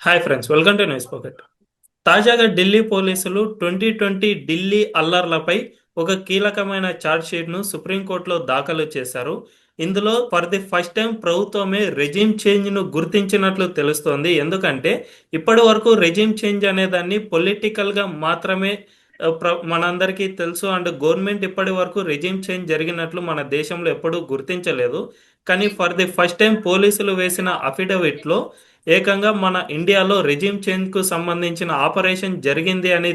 Hi friends, welcome to news pocket. తాజాగా ఢిల్లీ పోలీసులు 2020 ఢిల్లీ అల్లర్లపై ఒక కీలకమైన ఛార్జ్షీట్ను సుప్రీంకోర్టులో దాఖలు చేశారు. ఇందులో ఫర్ ది ఫస్ట్ టైం ప్రభుత్వమే రెజిమ్ చేంజ్ను గుర్తించినట్లు తెలుస్తోంది. ఎందుకంటే ఇప్పటి వరకు రెజిమ్ చేంజ్ అనేదాన్ని పొలిటికల్గా మాత్రమే మనందరికీ తెలుసు. అండ్ గవర్నమెంట్ ఇప్పటి వరకు రెజిమ్ చేంజ్ జరిగినట్లు మన దేశంలో ఎప్పుడూ గుర్తించలేదు. కానీ ఫర్ ది ఫస్ట్ టైం పోలీసులు వేసిన అఫిడవిట్లో ఏకంగా మన ఇండియాలో రెజిమ్ చేంజ్ కు సంబంధించిన ఆపరేషన్ జరిగింది అని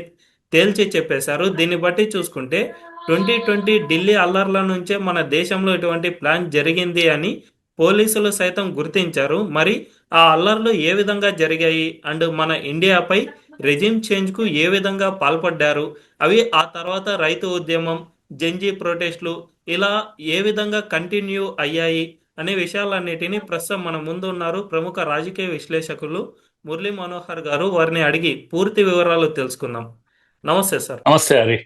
తేల్చి చెప్పేశారు. దీన్ని బట్టి చూసుకుంటే 2020 ఢిల్లీ అల్లర్ల నుంచే మన దేశంలో ఇటువంటి ప్లాన్ జరిగింది అని పోలీసులు సైతం గుర్తించారు. మరి ఆ అల్లర్లు ఏ విధంగా జరిగాయి అండ్ మన ఇండియాపై రెజిమ్ చేంజ్ కు ఏ విధంగా పాల్పడ్డారు, అవి ఆ తర్వాత రైతు ఉద్యమం, జంజీ ప్రొటెస్ట్లు ఇలా ఏ విధంగా కంటిన్యూ అయ్యాయి అనే విషయాలన్నిటినీ ప్రస్తుతం మన ముందు ఉన్నారు ప్రముఖ రాజకీయ విశ్లేషకులు మురళీ మనోహర్ గారు. వారిని అడిగి పూర్తి వివరాలు తెలుసుకుందాం. నమస్తే సార్. నమస్తే Hari.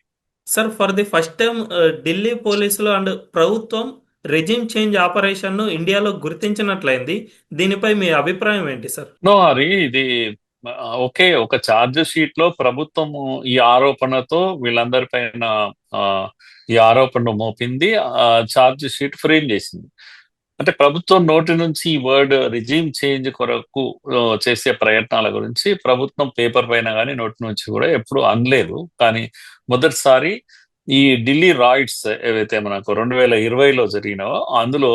Sir, for the first time Delhi పోలీసులు అండ్ ప్రభుత్వం రెజిమ్ చేంజ్ ఆపరేషన్ ను ఇండియాలో గుర్తించినట్లయింది. దీనిపై మీ అభిప్రాయం ఏంటి సార్? నో హరి, ఇది ఒకే ఒక ఛార్జ్ షీట్ లో ప్రభుత్వము ఈ ఆరోపణతో వీళ్ళందరి పైన ఆ, ఈ ఆరోపణను మోపింది. ఛార్జ్ షీట్ ఫ్రేమ్ చేసింది. అంటే ప్రభుత్వం నోటి నుంచి ఈ వర్డ్ రిజీమ్ చేంజ్ కొరకు చేసే ప్రయత్నాల గురించి ప్రభుత్వం పేపర్ పైన కానీ నోటి నుంచి కూడా ఎప్పుడు అనలేదు. కానీ మొదటిసారి ఈ ఢిల్లీ రాయిట్స్ ఏవైతే మనకు 2020లో జరిగినావో అందులో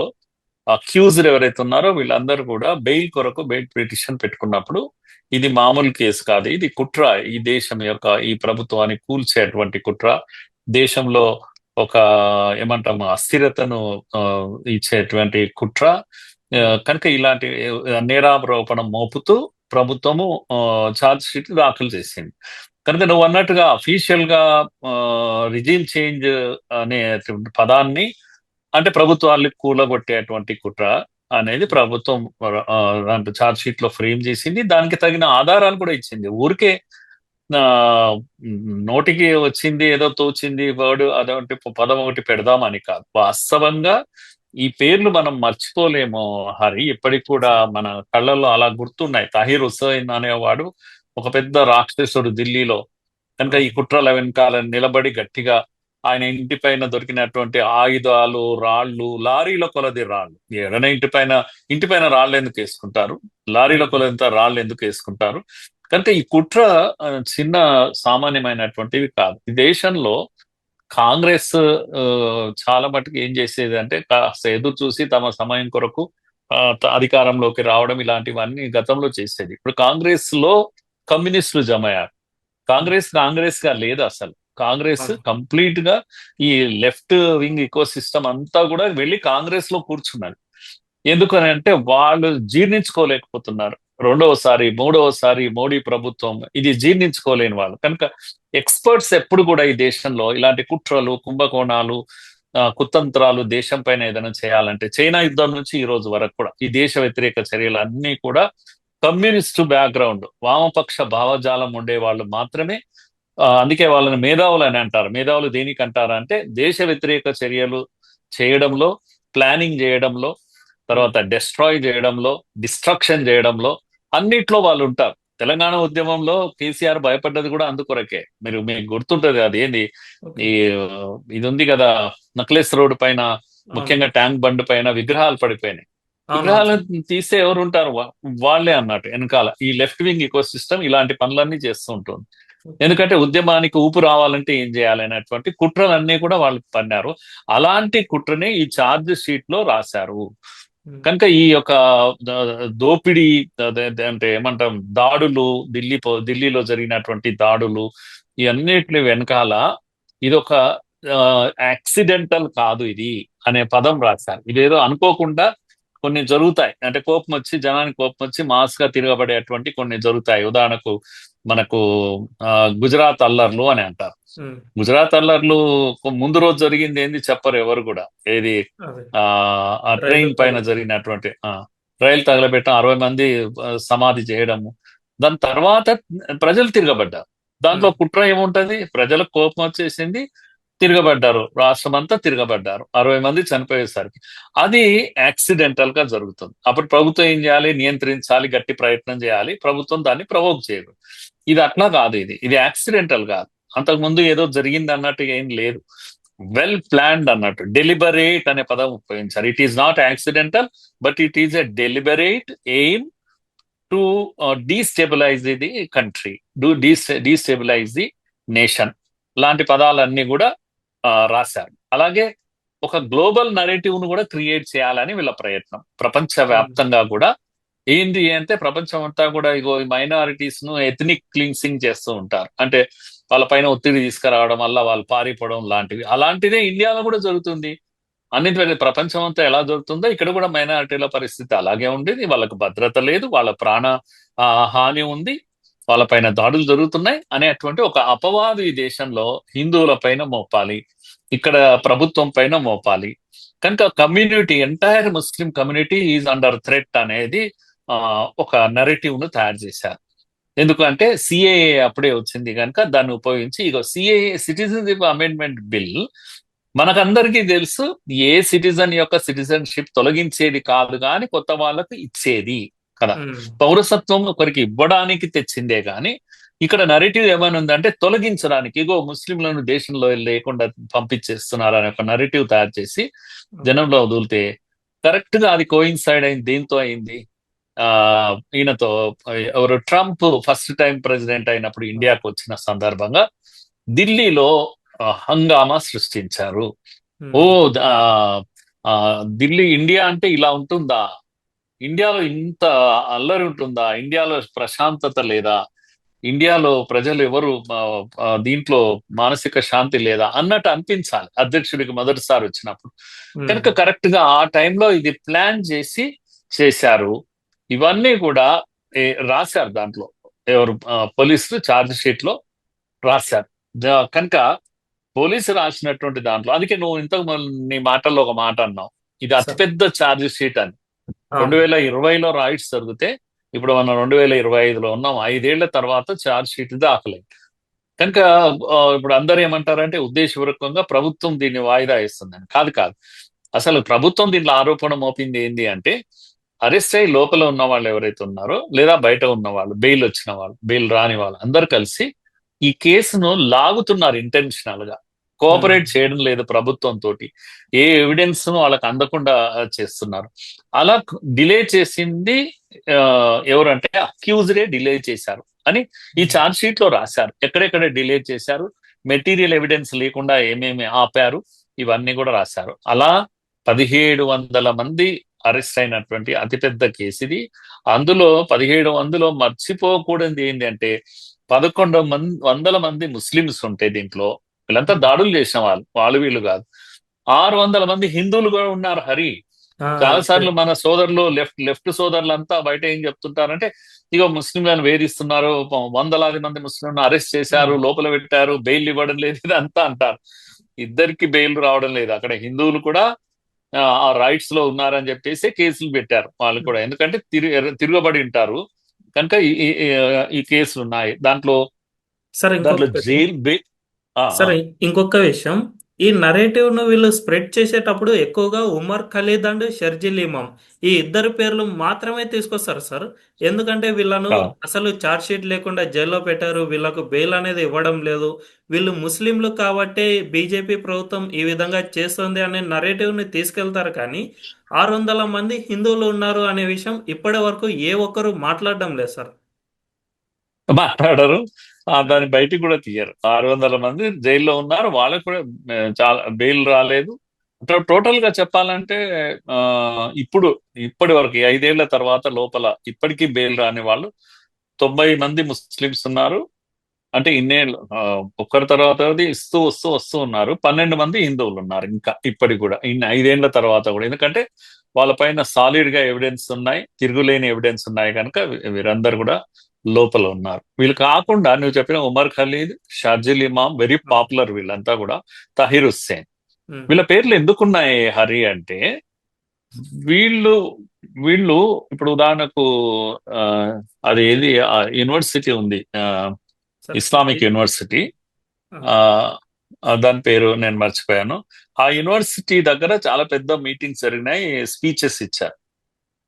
అక్యూజ్డ్ ఎవరైతే ఉన్నారో వీళ్ళందరూ కూడా బెయిల్ కొరకు బెయిల్ పిటిషన్ పెట్టుకున్నప్పుడు ఇది మామూలు కేసు కాదు, ఇది కుట్ర, ఈ దేశం యొక్క ఈ ప్రభుత్వాన్ని కూల్చేటువంటి కుట్ర, దేశంలో ఒక ఏమంటాము అస్థిరతను ఇచ్చేటువంటి కుట్ర. కనుక ఇలాంటి నేరారోపణ మోపుతూ ప్రభుత్వము ఛార్జ్ షీట్ దాఖలు చేసింది. కనుక నువ్వు అన్నట్టుగా అఫీషియల్ గా రిజీమ్ చేంజ్ అనే పదాన్ని అంటే ప్రభుత్వాన్ని కూలగొట్టేటువంటి కుట్ర అనేది ప్రభుత్వం ఛార్జ్ షీట్ లో ఫ్రేమ్ చేసింది. దానికి తగిన ఆధారాలు కూడా ఇచ్చింది. ఊరికే ఆ నోటికి వచ్చింది ఏదో తోచింది వర్డ్ అదొకటి పదం ఒకటి పెడదామని కాదు. వాస్తవంగా ఈ పేర్లు మనం మర్చిపోలేము హరి. ఇప్పటికి కూడా మన కళ్ళల్లో అలా గుర్తున్నాయి. తహీర్ హుస్సేన్ అనేవాడు ఒక పెద్ద రాక్షసుడు ఢిల్లీలో. కనుక ఈ కుట్రల వెనకాల నిలబడి గట్టిగా ఆయన ఇంటి పైన దొరికినటువంటి ఆయుధాలు, రాళ్లు, లారీల కొలది రాళ్లు, ఏదైనా ఇంటి పైన రాళ్ళు ఎందుకు వేసుకుంటారు, లారీల కొలది రాళ్ళు ఎందుకు వేసుకుంటారు? కనుక ఈ కుట్ర చిన్న సామాన్యమైనటువంటివి కాదు. ఈ దేశంలో కాంగ్రెస్ చాలా మటుకు ఏం చేసేది అంటే కాస్త ఎదురు చూసి తమ సమయం కొరకు అధికారంలోకి రావడం ఇలాంటివన్నీ గతంలో చేసేది. ఇప్పుడు కాంగ్రెస్ లో కమ్యూనిస్టులు జమయ్యారు. కాంగ్రెస్ గా లేదు అసలు. కాంగ్రెస్ కంప్లీట్ గా ఈ లెఫ్ట్ వింగ్ ఈకో సిస్టమ్ అంతా కూడా వెళ్ళి కాంగ్రెస్ లో కూర్చున్నారు. ఎందుకని అంటే వాళ్ళు జీర్ణించుకోలేకపోతున్నారు. రెండవసారి మూడవసారి మోడీ ప్రభుత్వం ఇది జీర్ణించుకోలేని వాళ్ళు. కనుక ఎక్స్పర్ట్స్ ఎప్పుడు కూడా ఈ దేశంలో ఇలాంటి కుట్రలు, కుంభకోణాలు, కుతంత్రాలు దేశం పైన ఏదైనా చేయాలంటే చైనా యుద్ధం నుంచి ఈ రోజు వరకు కూడా ఈ దేశ వ్యతిరేక చర్యలు అన్ని కూడా కమ్యూనిస్టు బ్యాక్గ్రౌండ్, వామపక్ష భావజాలం ఉండే వాళ్ళు మాత్రమే. అందుకే వాళ్ళని మేధావులు అని అంటారు. మేధావులు దేనికి అంటారు అంటే దేశ వ్యతిరేక చర్యలు చేయడంలో, ప్లానింగ్ చేయడంలో, తర్వాత డెస్ట్రాయ్ చేయడంలో, డిస్ట్రక్షన్ చేయడంలో అన్నిట్లో వాళ్ళు ఉంటారు. తెలంగాణ ఉద్యమంలో కేసీఆర్ భయపడ్డది కూడా అందుకొరకే. మీకు గుర్తుంటది అది ఏంది, ఈ ఇది ఉంది కదా, నక్లెస్ రోడ్ పైన ముఖ్యంగా ట్యాంక్ బండ్ పైన విగ్రహాలు పడిపోయినాయి. విగ్రహాలను తీస్తే ఎవరు ఉంటారు? వాళ్ళే అన్నట్టు వెనకాల ఈ లెఫ్ట్ వింగ్ ఈకో సిస్టమ్ ఇలాంటి పనులన్నీ చేస్తూ ఉంటుంది. ఎందుకంటే ఉద్యమానికి ఊపు రావాలంటే ఏం చేయాలి అనేటువంటి కుట్రలన్నీ కూడా వాళ్ళు పన్నారు. అలాంటి కుట్రనే ఈ ఛార్జ్ షీట్ లో రాశారు. కనుక ఈ యొక్క దోపిడీ అంటే ఏమంటాం దాడులు, ఢిల్లీలో జరిగినటువంటి దాడులు ఈ అన్నిటి వెనకాల ఇదొక యాక్సిడెంటల్ కాదు ఇది అనే పదం రాశారు. ఇదేదో అనుకోకుండా కొన్ని జరుగుతాయి. అంటే జనానికి కోపం వచ్చి మాస్ గా తిరగబడేటువంటి కొన్ని జరుగుతాయి. ఉదాహరణకు మనకు గుజరాత్ అల్లర్లు అని అంటారు. గుజరాత్ అల్లర్లు ముందు రోజు జరిగింది ఏంది చెప్పరు ఎవరు కూడా. ఏది ఆ ట్రైన్ పైన జరిగినటువంటి రైలు తగలబెట్టడం, 60 మంది సమాధి చేయడము, దాని తర్వాత ప్రజలు తిరగబడ్డారు. దాంట్లో కుట్ర ఏముంటది? ప్రజలకు కోపం వచ్చేసింది, తిరగబడ్డారు, రాష్ట్రం అంతా తిరగబడ్డారు, 60 మంది చనిపోయేసరికి. అది యాక్సిడెంటల్ గా జరుగుతుంది. అప్పుడు ప్రభుత్వం ఏం చేయాలి? నియంత్రించాలి, గట్టి ప్రయత్నం చేయాలి. ప్రభుత్వం దాన్ని ప్రవోక్ చేయదు. ఇది అట్లా కాదు, ఇది యాక్సిడెంటల్ కాదు. అంతకుముందు ఏదో జరిగింది అన్నట్టు ఏం లేదు. వెల్ ప్లాన్డ్ అన్నట్టు, డెలిబరేట్ అనే పదం ఉపయోగించారు. It is not accidental, but it is a deliberate aim to destabilise the country, destabilise the nation లాంటి పదాలన్నీ కూడా రాశారు. అలాగే ఒక గ్లోబల్ నరేటివ్ ను కూడా క్రియేట్ చేయాలని వీళ్ళ ప్రయత్నం. ప్రపంచ వ్యాప్తంగా కూడా ఏంటి అంటే, ప్రపంచం అంతా కూడా ఇగో ఈ మైనారిటీస్ ను ఎథనిక్ క్లీన్సింగ్ చేస్తూ ఉంటారు. అంటే వాళ్ళపైన ఒత్తిడి తీసుకురావడం వల్ల వాళ్ళు పారిపోవడం లాంటివి. అలాంటిదే ఇండియాలో కూడా జరుగుతుంది. అన్నింటి ప్రపంచం అంతా ఎలా జరుగుతుందో ఇక్కడ కూడా మైనారిటీల పరిస్థితి అలాగే ఉండేది. వాళ్ళకు భద్రత లేదు, వాళ్ళ ప్రాణ హాని ఉంది, వాళ్ళపైన దాడులు జరుగుతున్నాయి అనేటువంటి ఒక అపవాదు ఈ దేశంలో హిందువుల పైన మోపాలి, ఇక్కడ ప్రభుత్వం పైన మోపాలి. కనుక community, entire Muslim community is under threat అనేది ఒక నెరేటివ్ ను తయారు చేశారు. ఎందుకంటే సిఏఏ అప్పుడే వచ్చింది కనుక దాన్ని ఉపయోగించి, ఇగో సిఏఏ, సిటిజన్షిప్ అమెండ్మెంట్ బిల్, మనకందరికీ తెలుసు ఏ సిటిజన్ యొక్క సిటిజన్షిప్ తొలగించేది కాదు కానీ కొత్త వాళ్ళకు ఇచ్చేది కదా. పౌరసత్వం ఒకరికి ఇవ్వడానికి తెచ్చిందే గాని ఇక్కడ నరేటివ్ ఏమైనా ఉందంటే తొలగించడానికి, ఇగో ముస్లింలను దేశంలో లేకుండా పంపించేస్తున్నారు అనే ఒక నరేటివ్ తయారు చేసి జనంలో వదిలితే కరెక్ట్ గా అది కోయిన్సైడ్ అయింది. దేంతో అయింది? ఈయనతో, ఎవరు, ట్రంప్ ఫస్ట్ టైం ప్రెసిడెంట్ అయినప్పుడు ఇండియాకు వచ్చిన సందర్భంగా ఢిల్లీలో హంగామా సృష్టించారు. ఓ ఢిల్లీ, ఇండియా అంటే ఇలా ఉంటుందా? ఇండియాలో ఇంత అల్లరి ఉంటుందా? ఇండియాలో ప్రశాంతత లేదా? ఇండియాలో ప్రజలు ఎవరు దీంట్లో మానసిక శాంతి లేదా అన్నట్టు అనిపించాలి అధ్యక్షుడికి మొదటిసారి వచ్చినప్పుడు. కనుక కరెక్ట్ గా ఆ టైంలో ఇది ప్లాన్ చేసి చేశారు. ఇవన్నీ కూడా రాశారు దాంట్లో, ఎవరు, పోలీసులు ఛార్జ్ షీట్ లో రాశారు. కనుక పోలీసు రాసినటువంటి దాంట్లో, అందుకే నువ్వు ఇంతకు నీ మాటల్లో ఒక మాట అన్నావు, ఇది అతిపెద్ద ఛార్జ్ షీట్ అని. 2020లో రైట్స్ జరిగితే ఇప్పుడు మనం 2025లో ఉన్నాం. 5 ఏళ్ల తర్వాత ఛార్జ్ షీట్ దాఖలైంది. కనుక ఇప్పుడు అందరూ ఏమంటారంటే ఉద్దేశపూర్వకంగా ప్రభుత్వం దీన్ని వాయిదా వేస్తుందని. కాదు కాదు, అసలు ప్రభుత్వం దీంట్లో ఆరోపణ మోపింది ఏంటి అంటే, అరెస్ట్ అయ్యి లోపల ఉన్న వాళ్ళు ఎవరైతే ఉన్నారో, లేదా బయట ఉన్న వాళ్ళు, బెయిల్ వచ్చిన వాళ్ళు, బెయిల్ రాని వాళ్ళు అందరు కలిసి ఈ కేసును లాగుతున్నారు ఇంటెన్షనల్ గా. కోఆపరేట్ చేయడం లేదు ప్రభుత్వం తోటి, ఏ ఎవిడెన్స్ వాళ్ళకి అందకుండా చేస్తున్నారు. అలా డిలే చేసింది ఎవరంటే అక్యూజ్డే డిలే చేశారు అని ఈ ఛార్జ్ షీట్ లో రాశారు. ఎక్కడెక్కడ డిలే చేశారు, మెటీరియల్ ఎవిడెన్స్ లేకుండా ఏమేమి ఆపారు, ఇవన్నీ కూడా రాశారు. అలా 1700 మంది అరెస్ట్ అయినటువంటి అతిపెద్ద కేసు ఇది. అందులో 1700లో మర్చిపోకూడదు ఏంటి అంటే 1100 మంది ముస్లిమ్స్ ఉంటే దీంట్లో, వీళ్ళంతా దాడులు చేసిన వాళ్ళు వీళ్ళు కాదు. 600 మంది హిందువులు కూడా ఉన్నారు. హరి, చాలా సార్లు మన సోదరులు లెఫ్ట్ సోదరులంతా బయట ఏం చెప్తుంటారంటే, ఇగో ముస్లింలను వేధిస్తున్నారు, 100లాది మంది ముస్లింలను అరెస్ట్ చేశారు, లోపల పెట్టారు, బెయిల్ ఇవ్వడం లేదు, ఇదంతా అంటారు. ఇద్దరికి బెయిల్ రావడం లేదు. అక్కడ హిందువులు కూడా ఆ రైట్స్ లో ఉన్నారని చెప్పేసి కేసులు పెట్టారు వాళ్ళు కూడా, ఎందుకంటే తిరగబడి ఉంటారు కనుక ఈ కేసులు ఉన్నాయి. దాంట్లో జైలు సరే, ఇంకొక విషయం, ఈ నరేటివ్ ను వీళ్ళు స్ప్రెడ్ చేసేటప్పుడు ఎక్కువగా ఉమర్ ఖలీద్ అండ్ షర్జిల్ ఇమాం, ఈ ఇద్దరు పేర్లు మాత్రమే తీసుకొస్తారు సార్. ఎందుకంటే వీళ్ళను అసలు ఛార్జ్ షీట్ లేకుండా జైల్లో పెట్టారు, వీళ్ళకు బెయిల్ అనేది ఇవ్వడం లేదు, వీళ్ళు ముస్లింలు కాబట్టి బీజేపీ ప్రభుత్వం ఈ విధంగా చేస్తుంది అనే నరేటివ్ ని తీసుకెళ్తారు. కానీ 600 మంది హిందువులు ఉన్నారు అనే విషయం ఇప్పటి వరకు ఏ ఒక్కరు మాట్లాడడం లేదు సార్. మాట్లాడరు, దాన్ని బయటికి కూడా తీయరు. 600 మంది జైల్లో ఉన్నారు, వాళ్ళకు కూడా చాలా బెయిల్ రాలేదు. టోటల్ గా చెప్పాలంటే ఇప్పటి వరకు 5 ఏళ్ల తర్వాత లోపల ఇప్పటికీ బెయిల్ రాని వాళ్ళు 90 మంది ముస్లిమ్స్ ఉన్నారు. అంటే ఇన్నేళ్ళు ఒక్కరి తర్వాత వస్తూ ఉన్నారు. 12 మంది హిందువులు ఉన్నారు ఇంకా ఇప్పటికి కూడా, 5 ఏళ్ల తర్వాత కూడా. ఎందుకంటే వాళ్ళ పైన సాలిడ్ గా ఎవిడెన్స్ ఉన్నాయి, తిరుగులేని ఎవిడెన్స్ ఉన్నాయి కనుక వీరందరూ కూడా లోపల ఉన్నారు. వీళ్ళు కాకుండా నువ్వు చెప్పిన ఉమర్ ఖలీద్, షర్జిల్ ఇమాం వెరీ పాపులర్, వీళ్ళంతా కూడా తహీర్ హుస్సేన్, వీళ్ళ పేర్లు ఎందుకున్నాయి హరి అంటే, వీళ్ళు ఇప్పుడు ఉదాహరణకు అది ఏది యూనివర్సిటీ ఉంది, ఇస్లామిక్ యూనివర్సిటీ, దాని పేరు నేను మర్చిపోయాను. ఆ యూనివర్సిటీ దగ్గర చాలా పెద్ద మీటింగ్స్ జరిగినాయి, స్పీచెస్ ఇచ్చారు.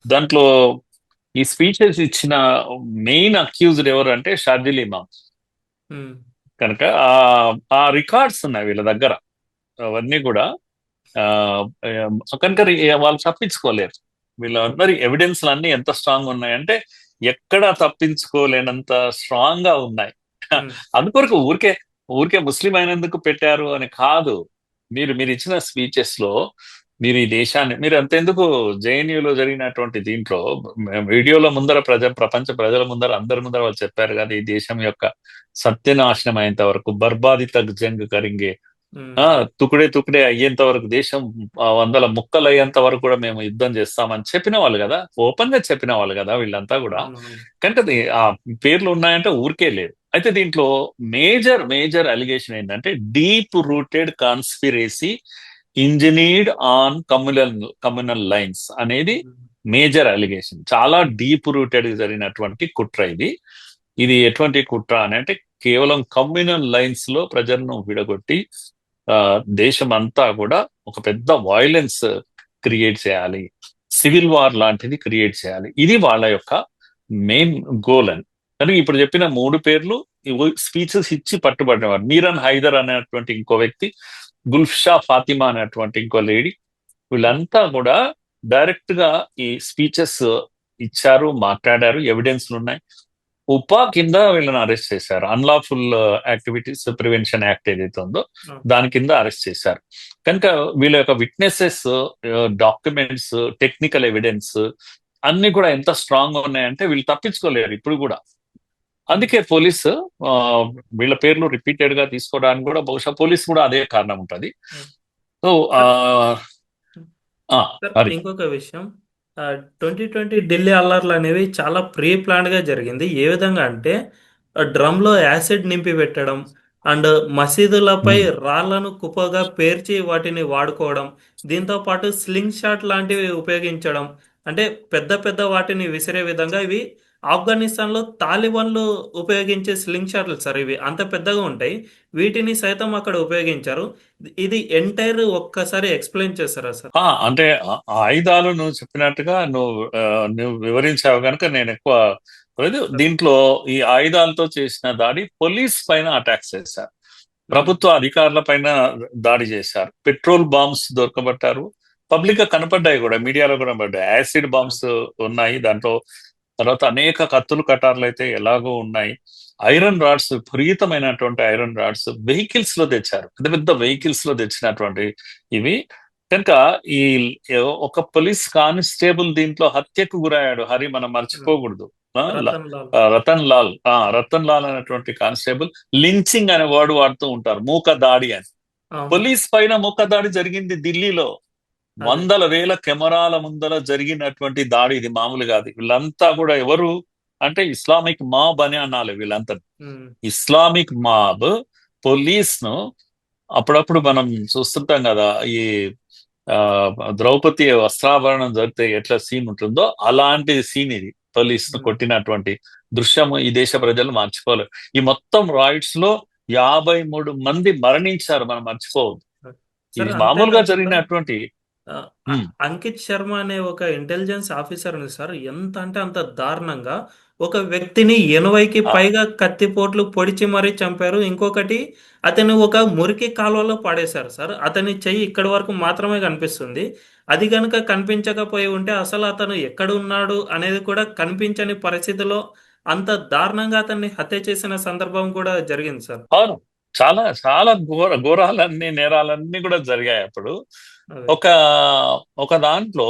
దాంట్లో ఈ స్పీచెస్ ఇచ్చిన మెయిన్ అక్యూజ్డ్ ఎవరు అంటే షార్జిల్ ఇమామ్. ఉమ్, కనుక ఆ రికార్డ్స్ ఉన్నాయి వీళ్ళ దగ్గర, అవన్నీ కూడా. ఆ కనుక వాళ్ళు తప్పించుకోలేరు. వీళ్ళందరి ఎవిడెన్స్లు అన్ని ఎంత స్ట్రాంగ్ ఉన్నాయంటే ఎక్కడ తప్పించుకోలేనంత స్ట్రాంగ్ గా ఉన్నాయి. ఉమ్, అందుకొరకు ఊరికే ఊరికే ముస్లిం అయినందుకు పెట్టారు అని కాదు. మీరు మీరు ఇచ్చిన స్పీచెస్ లో మీరు ఈ దేశాన్ని, మీరు అంతెందుకు జేఎన్యూలో జరిగినటువంటి దీంట్లో వీడియోల ముందర ప్రపంచ ప్రజల ముందర అందరి ముందర వాళ్ళు చెప్పారు కదా, ఈ దేశం యొక్క సత్యనాశనం అయ్యేంత వరకు, బర్బాది తగ్ జంగ్ కరింగే, ఉమ్, ఆ తుకుడే తుకుడే అయ్యేంత వరకు, దేశం వందల ముక్కలు అయ్యేంత వరకు కూడా మేము యుద్ధం చేస్తామని చెప్పిన వాళ్ళు కదా, ఓపెన్ గా చెప్పిన వాళ్ళు కదా వీళ్ళంతా కూడా. అవునవును. కనుక ఆ పేర్లు ఉన్నాయంటే ఊరికే లేదు. అయితే దీంట్లో మేజర్ మేజర్ అలిగేషన్ ఏంటంటే deep rooted conspiracy engineered on communal lines అనేది ఉమ్, మేజర్ అలిగేషన్. చాలా డీప్ రూటెడ్ జరిగినటువంటి కుట్ర ఇది. ఇది ఎటువంటి కుట్ర అని అంటే కేవలం కమ్యూనల్ లైన్స్ లో ప్రజలను విడగొట్టి ఆ దేశం అంతా కూడా ఒక పెద్ద వైలెన్స్ క్రియేట్ చేయాలి, సివిల్ వార్ లాంటిది క్రియేట్ చేయాలి. ఇది వాళ్ళ యొక్క మెయిన్ గోల్ అని. కానీ ఇప్పుడు చెప్పిన మూడు పేర్లు స్పీచెస్ ఇచ్చి పట్టుబడినవారు. మీరన్ హైదర్ అనేటువంటి ఇంకో వ్యక్తి, గుల్ఫ్షా ఫాతిమా అనేటువంటి ఇంకో లేడీ, వీళ్ళంతా కూడా డైరెక్ట్ గా ఈ స్పీచెస్ ఇచ్చారు, మాట్లాడారు, ఎవిడెన్స్లు ఉన్నాయి. ఉపా కింద వీళ్ళని అరెస్ట్ చేశారు. అన్లాఫుల్ యాక్టివిటీస్ ప్రివెన్షన్ యాక్ట్ ఏదైతే ఉందో అవును. దాని కింద అరెస్ట్ చేశారు. కనుక వీళ్ళ యొక్క విట్నెసెస్, డాక్యుమెంట్స్, టెక్నికల్ ఎవిడెన్స్ అన్ని కూడా ఎంత స్ట్రాంగ్ గా ఉన్నాయంటే వీళ్ళు తప్పించుకోలేరు ఇప్పుడు కూడా. ఉమ్, అందుకే పోలీసు ఆ, వీళ్ళ పేర్లు రిపీటెడ్ గా తీసుకోవడానికి కూడా బహుశా పోలీసు కూడా అదే కారణం ఉంటది. ఉమ్. సో సార్ సార్ అది ఇంకొక విషయం, 2020 ఢిల్లీ అల్లర్లు అనేవి చాలా ప్రీ ప్లాన్డ్ గా జరిగింది. ఏ విధంగా అంటే డ్రమ్ లో యాసిడ్ నింపి పెట్టడం అండ్ మసీదులపై ఉమ్. రాళ్లను కుప్పగా పేర్చి వాటిని వాడుకోవడం, దీంతో పాటు స్లింగ్ షాట్ లాంటివి ఉపయోగించడం, అంటే పెద్ద పెద్ద వాటిని విసిరే విధంగా ఇవి ఆఫ్ఘనిస్తాన్లో తాలిబాన్లు ఉపయోగించే స్లింగ్ షాట్లు సార్. ఇవి అంత పెద్దగా ఉంటాయి, వీటిని సైతం అక్కడ ఉపయోగించారు. ఇది ఎంటైర్ ఒక్కసారి ఎక్స్ప్లెయిన్ చేస్తారా సార్? అంటే ఆ ఆయుధాలు నువ్వు చెప్పినట్టుగా నువ్వు వివరించావు కనుక నేను ఎక్కువ లేదు. దీంట్లో ఈ ఆయుధాలతో చేసిన దాడి పోలీస్ పైన అటాక్స్ చేశారు, ఉమ్, ప్రభుత్వ అధికారుల పైన దాడి చేశారు, పెట్రోల్ బాంబ్స్ దొరకబట్టారు, పబ్లిక్ గా కనపడ్డాయి కూడా, మీడియాలో కూడా పడ్డాయి, యాసిడ్ బాంబ్స్ ఉన్నాయి దాంట్లో. తర్వాత అనేక కత్తులు కటార్లు అయితే ఎలాగో ఉన్నాయి. ఐరన్ రాడ్స్, విపరీతమైనటువంటి ఐరన్ రాడ్స్ వెహికల్స్ లో తెచ్చారు, పెద్ద పెద్ద వెహికల్స్ లో తెచ్చినటువంటి ఇవి. కనుక ఈ ఒక పోలీస్ కానిస్టేబుల్ దీంట్లో హత్యకు గురయ్యాడు, హరి, మనం ఉమ్. మర్చిపోకూడదు. రతన్ లాల్. రతన్ లాల్ అనేటువంటి కానిస్టేబుల్, లించింగ్ అనే వర్డ్ వాడుతూ ఉంటారు, మూక దాడి అని. అవును. పోలీస్ పైన మూక దాడి జరిగింది ఢిల్లీలో. అదే. వందల వేల కెమెరాల ముందర జరిగినటువంటి దాడి, ఇది మామూలు కాదు. వీళ్ళంతా కూడా ఎవరు అంటే ఇస్లామిక్ మాబ్ అని అనాలి వీళ్ళంతా. ఉమ్, ఇస్లామిక్ మాబ్ పోలీస్ ను, అప్పుడప్పుడు మనం చూస్తుంటాం కదా, ఈ ఆ ద్రౌపది వస్త్రాభరణం జరిగితే ఎట్లా సీన్ ఉంటుందో అలాంటి సీన్ ఇది. పోలీస్ ను ఉమ్. కొట్టినటువంటి దృశ్యము ఈ దేశ ప్రజలు మర్చిపోలేరు. ఈ మొత్తం రాయిట్స్ లో 53 మంది మరణించారు, మనం మర్చిపోవద్దు. సార్ ఇది మామూలుగా అంతేకాకుండా జరిగినటువంటి. ఆ, ఉమ్, అంకిత్ శర్మ అనే ఒక ఇంటెలిజెన్స్ ఆఫీసర్ ఉంది సార్. ఎంత అంటే అంత దారుణంగా ఒక వ్యక్తిని 80కి ఆ, పైగా కత్తిపోట్లు పొడిచి మరీ చంపారు. ఇంకొకటి, అతను ఒక మురికి కాలువలో పడేశారు సార్. అతని చెయ్యి ఇక్కడి వరకు మాత్రమే కనిపిస్తుంది. అది కనుక కనిపించకపోయి ఉంటే అసలు అతను ఎక్కడ ఉన్నాడు అనేది కూడా కనిపించని పరిస్థితిలో అంత దారుణంగా అతన్ని హత్య చేసిన సందర్భం కూడా జరిగింది సార్. అవును. చాలా చాలా ఘోరాలన్నీ, నేరాలన్నీ కూడా జరిగాయి అప్పుడు. అదే. ఒక ఒక దాంట్లో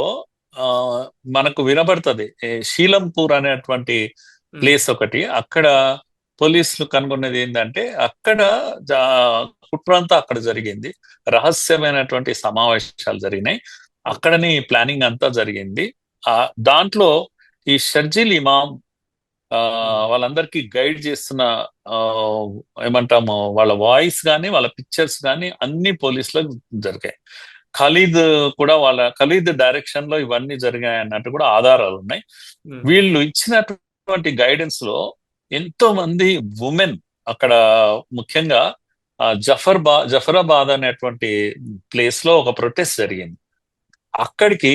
ఆ మనకు వినబడుతుంది, శీలంపూర్ అనేటువంటి ఉమ్, ప్లేస్ ఒకటి. అక్కడ పోలీసులు కనుగొన్నది ఏంటంటే అక్కడ కుట్రంతా అక్కడ జరిగింది, రహస్యమైనటువంటి సమావేశాలు జరిగినాయి, అక్కడని ప్లానింగ్ అంతా జరిగింది. ఆ దాంట్లో ఈ షర్జిల్ ఇమాం ఆ ఉమ్, వాళ్ళందరికీ గైడ్ చేస్తున్న ఆ ఏమంటాము, వాళ్ళ వాయిస్ కానీ వాళ్ళ పిక్చర్స్ కానీ అన్ని పోలీసులకు జరిగాయి. ఖలీద్ కూడా, ఖలీద్ డైరెక్షన్ లో ఇవన్నీ జరిగాయి అన్నట్టు కూడా ఆధారాలు ఉన్నాయి. ఉమ్, వీళ్ళు ఇచ్చినటువంటి గైడెన్స్ లో ఎంతో మంది ఉమెన్ అక్కడ, ముఖ్యంగా జఫరాబాద్ అనేటువంటి ప్లేస్ లో ఒక ప్రొటెస్ట్ జరిగింది. అక్కడికి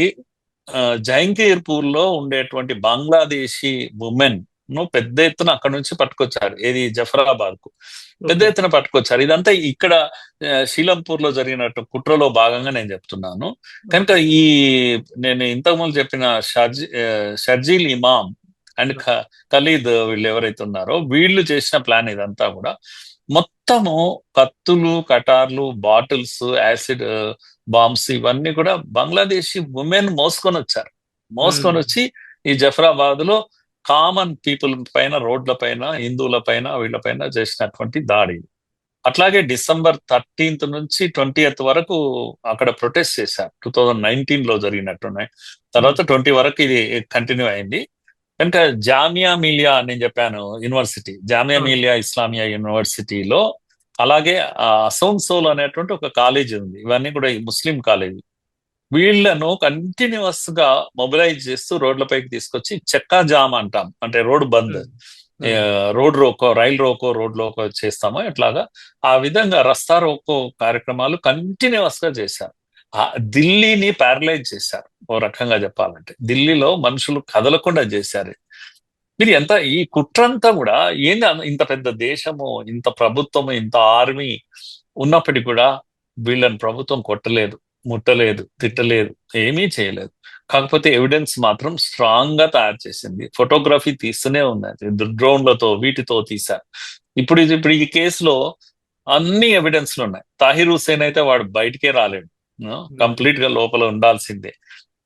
ఆ, జహంగీర్పూర్ లో ఉండేటువంటి బంగ్లాదేశీ ఉమెన్ ను పెద్ద ఎత్తున అక్కడ నుంచి పట్టుకొచ్చారు, ఏది జఫరాబాద్ కు పెద్ద ఓకే. ఎత్తున పట్టుకొచ్చారు. ఇదంతా ఇక్కడ షీలంపూర్ లో జరిగినట్టు కుట్రలో భాగంగా నేను చెప్తున్నాను. కనుక ఓకే. నేను ఇంతకుముందు చెప్పిన షర్జీల్ ఇమాం అండ్ ఖలీద్ వీళ్ళు ఎవరైతే ఉన్నారో వీళ్ళు చేసిన ప్లాన్ ఇదంతా కూడా. మొత్తము కత్తులు, కటార్లు, బాటిల్స్, యాసిడ్ బాంబ్స్ ఇవన్నీ కూడా బంగ్లాదేశీ ఉమెన్ మోసుకొని వచ్చారు. మోసుకొని వచ్చి ఈ జఫరాబాద్ లో కామన్ పీపుల్ పైన, రోడ్ల పైన, హిందువుల పైన, వీళ్ళ పైన చేసినటువంటి దాడి. అట్లాగే December 13th నుంచి 20th వరకు అక్కడ ప్రొటెస్ట్ చేశారు. 2019 లో జరిగినట్టున్నాయి. తర్వాత 20 వరకు ఇది కంటిన్యూ అయింది. కనుక జామియా మిలియా నేను చెప్పాను యూనివర్సిటీ, జామియా మిలియా ఇస్లామియా యూనివర్సిటీలో, అలాగే అసోన్సోల్ అనేటువంటి ఒక కాలేజీ ఉంది. ఇవన్నీ కూడా ఈ ముస్లిం కాలేజీ. వీళ్ళను కంటిన్యూస్ గా మొబిలైజ్ చేస్తూ రోడ్లపైకి తీసుకొచ్చి చెక్కా జామ్ అంటాం, అంటే road bandh, road roko, rail roko, road roko చేస్తామో ఎట్లాగా ఆ విధంగా రస్తా రోకో కార్యక్రమాలు కంటిన్యూస్ గా చేశారు. ఆ ఢిల్లీని ప్యారలైజ్ చేశారు. ఓ రకంగా చెప్పాలంటే ఢిల్లీలో మనుషులు కదలకుండా చేశారు. మీరు ఎంత ఈ కుట్రంతా కూడా ఏంది, ఇంత పెద్ద దేశము, ఇంత ప్రభుత్వము, ఇంత ఆర్మీ ఉన్నప్పటికీ కూడా వీళ్ళని ప్రభుత్వం కొట్టలేదు, ముట్టలేదు, తిట్టలేదు, ఏమీ చేయలేదు. కాకపోతే ఎవిడెన్స్ మాత్రం స్ట్రాంగ్ గా తయారు చేసింది. ఫోటోగ్రఫీ తీస్తూనే ఉన్నది, డ్రోన్లతో వీటితో తీశారు. ఇప్పుడు ఈ కేసులో అన్ని ఎవిడెన్స్లు ఉన్నాయి. తాహిర్ హుసేన్ అయితే వాడు బయటికే రాలేడు, కంప్లీట్ గా లోపల ఉండాల్సిందే.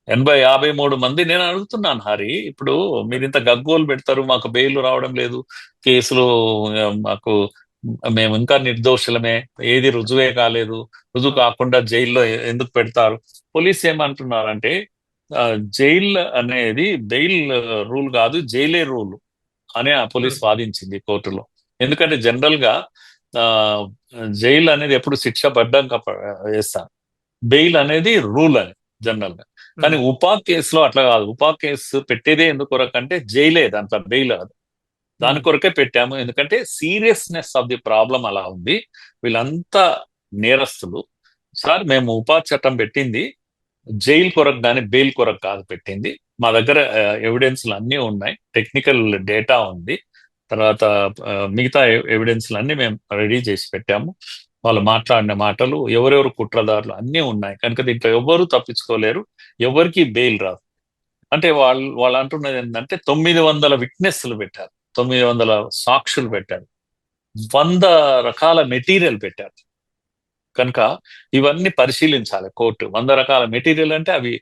53 మంది. నేను అడుగుతున్నాను హరి, ఇప్పుడు మీరు ఇంత గగ్గోలు పెడతారు, మాకు బెయిల్ రావడం లేదు, కేసులు మాకు, మేము ఇంకా నిర్దోషులమే, ఏది రుజువే కాలేదు, రుజువు కాకుండా జైల్లో ఎందుకు పెడతారు? పోలీస్ ఏమంటున్నారంటే జైల్ అనేది బెయిల్ రూల్ కాదు, జైలే రూల్ అని ఆ పోలీస్ వాదించింది కోర్టులో. ఎందుకంటే జనరల్ గా ఆ జైలు అనేది ఎప్పుడు శిక్ష పడ్డాక వేస్తారు, బెయిల్ అనేది రూల్ అని జనరల్ గా. కానీ ఉపా కేసులో అట్లా కాదు. ఉపా కేసు పెట్టేదే ఎందుకొరకంటే జైలే, దాంట్లో బెయిల్ కాదు. దాని కొరకే పెట్టాము, ఎందుకంటే సీరియస్నెస్ ఆఫ్ ది ప్రాబ్లం అలా ఉంది. వీళ్ళంతా నేరస్తులు సార్. మేము ఉపా చట్టం పెట్టింది జైలు కొరకు కానీ బెయిల్ కొరకు కాదు పెట్టింది. మా దగ్గర ఎవిడెన్స్లు అన్నీ ఉన్నాయి, టెక్నికల్ డేటా ఉంది, తర్వాత మిగతా ఎవిడెన్స్లు అన్ని మేము రెడీ చేసి పెట్టాము. వాళ్ళు మాట్లాడిన మాటలు, ఎవరెవరు కుట్రదారులు అన్నీ ఉన్నాయి. కనుక దీంట్లో ఎవరు తప్పించుకోలేరు, ఎవరికి బెయిల్ రాదు. అంటే వాళ్ళు అంటున్నది ఏంటంటే 900 విట్నెస్లు పెట్టారు, 900 సాక్షులు పెట్టారు, 100 రకాల మెటీరియల్ పెట్టారు. కనుక ఇవన్నీ పరిశీలించాలి కోర్టు. 100 రకాల మెటీరియల్ అంటే అవి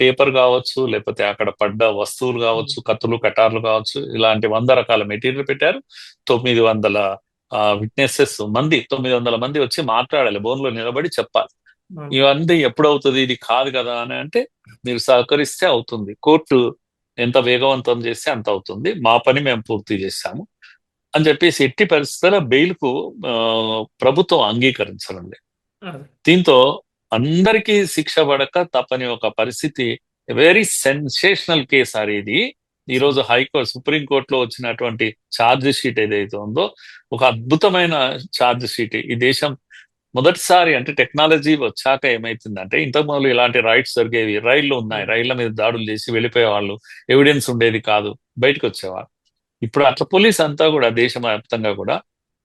పేపర్ కావచ్చు, లేకపోతే అక్కడ పడ్డ వస్తువులు కావచ్చు, కత్తులు, కటార్లు కావచ్చు, ఇలాంటి 100 రకాల మెటీరియల్ పెట్టారు. 900 విట్నెసెస్ మంది, 900 మంది వచ్చి మాట్లాడాలి, బోన్లో నిలబడి చెప్పాలి. ఇవన్నీ ఎప్పుడవుతుంది, ఇది కాదు కదా అని అంటే మీరు సహకరిస్తే అవుతుంది. కోర్టు ఎంత వేగవంతం చేస్తే అంత అవుతుంది. మా పని మేము పూర్తి చేశాము అని చెప్పేసి ఎట్టి పరిస్థితుల్లో బెయిల్ కు ప్రభుత్వం అంగీకరించరండి. దీంతో అందరికీ శిక్ష పడక తప్పని ఒక పరిస్థితి. వెరీ సెన్సేషనల్ కేసు అది. ఇది ఈ రోజు హైకోర్టు, సుప్రీంకోర్టులో వచ్చినటువంటి ఛార్జ్ షీట్ ఏదైతే ఉందో ఒక అద్భుతమైన ఛార్జ్ షీట్. ఈ దేశం మొదటిసారి, అంటే టెక్నాలజీ వచ్చాక ఏమైతుందంటే, ఇంతకు ముందు ఇలాంటి రైట్స్ జరిగేవి, రైళ్లు ఉన్నాయి, రైళ్ల మీద దాడులు చేసి వెళ్ళిపోయేవాళ్ళు, ఎవిడెన్స్ ఉండేది కాదు, బయటకు వచ్చేవాళ్ళు. ఇప్పుడు అట్లా పోలీస్ అంతా కూడా దేశవ్యాప్తంగా కూడా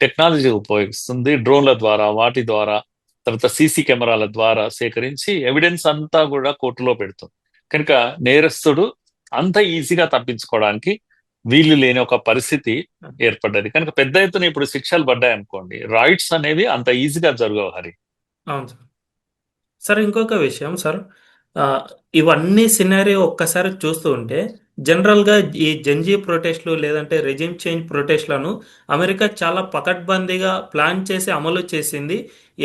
టెక్నాలజీ ఉపయోగిస్తుంది, డ్రోన్ల ద్వారా, వాటి ద్వారా, తర్వాత సీసీ కెమెరాల ద్వారా సేకరించి ఎవిడెన్స్ అంతా కూడా కోర్టులో పెడుతుంది. కనుక నేరస్తుడు అంత ఈజీగా తప్పించుకోవడానికి వీలు లేని ఒక పరిస్థితి ఏర్పడ్డది. కనుక పెద్ద ఎత్తున ఇప్పుడు శిక్షలు పడ్డాయనుకోండి, రైట్స్ అనేవి అంత ఈజీగా జరగవు హరి. అవును సార్. సార్ ఇంకొక విషయం సార్, ఆ, ఇవన్నీ సినారియో ఒక్కసారి చూస్తూ ఉంటే జనరల్గా ఈ జంజీ ప్రొటెస్ట్లు లేదంటే రెజిమ్ చేంజ్ ప్రొటెస్ట్లను అమెరికా చాలా పకడ్బందీగా ప్లాన్ చేసి అమలు చేసింది.